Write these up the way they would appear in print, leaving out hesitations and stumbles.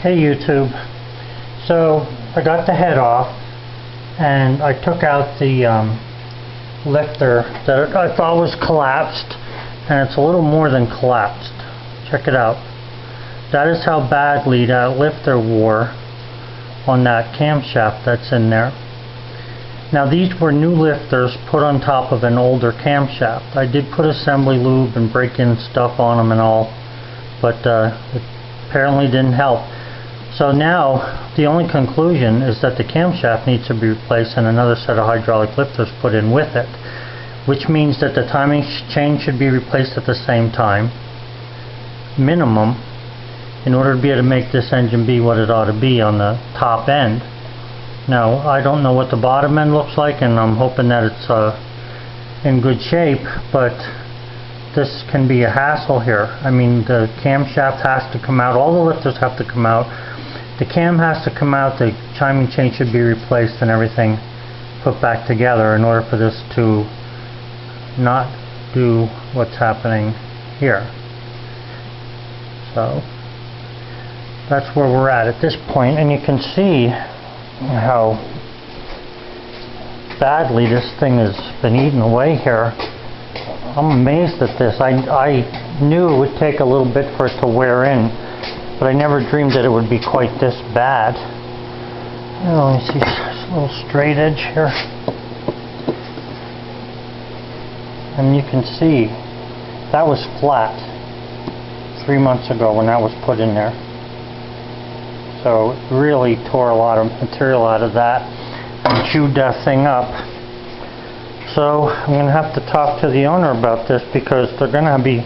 Hey YouTube. So I got the head off and I took out the lifter that I thought was collapsed, and it's a little more than collapsed. Check it out. That is how badly that lifter wore on that camshaft that's in there. Now these were new lifters put on top of an older camshaft. I did put assembly lube and break-in stuff on them and all, but it apparently didn't help. So now the only conclusion is that the camshaft needs to be replaced and another set of hydraulic lifters put in with it, which means that the timing chain should be replaced at the same time, minimum, in order to be able to make this engine be what it ought to be on the top end. Now I don't know what the bottom end looks like, and I'm hoping that it's in good shape, but this can be a hassle here. I mean, the camshaft has to come out, all the lifters have to come out, the cam has to come out, the timing chain should be replaced and everything put back together in order for this to not do what's happening here. So that's where we're at this point, and you can see how badly this thing has been eaten away here. I'm amazed at this. I knew it would take a little bit for it to wear in, but I never dreamed that it would be quite this bad. Oh, let me see this little straight edge here. And you can see that was flat 3 months ago when that was put in there. So it really tore a lot of material out of that and chewed that thing up. So I'm going to have to talk to the owner about this, because they're going to be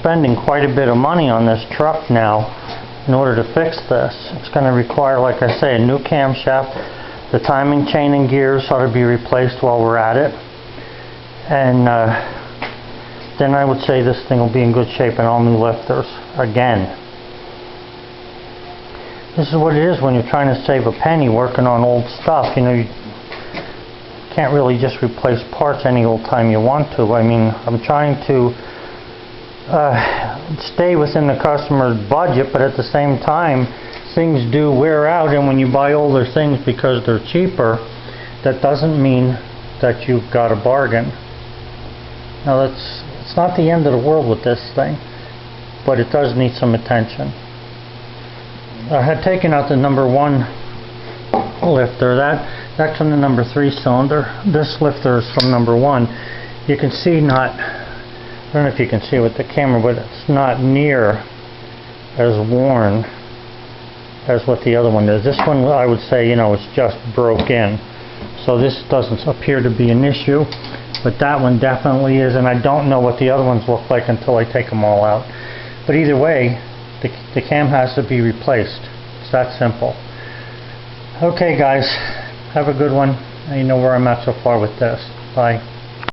spending quite a bit of money on this truck now in order to fix this. It's going to require, like I say, a new camshaft. The timing chain and gears ought to be replaced while we're at it. And then I would say this thing will be in good shape, and all new lifters again. This is what it is when you're trying to save a penny working on old stuff. You know, you can't really just replace parts any old time you want to. I mean, I'm trying to stay within the customer's budget, but at the same time things do wear out, and when you buy older things because they're cheaper, that doesn't mean that you've got a bargain. Now it's not the end of the world with this thing, but it does need some attention. I had taken out the number 1 lifter. That's from the number 3 cylinder. This lifter is from number 1. You can see I don't know if you can see it with the camera, but it's not near as worn as what the other one is. This one, I would say, you know, it's just broke in. So this doesn't appear to be an issue, but that one definitely is, and I don't know what the other ones look like until I take them all out. But either way, the cam has to be replaced. It's that simple. Okay guys, have a good one. You know where I'm at so far with this. Bye.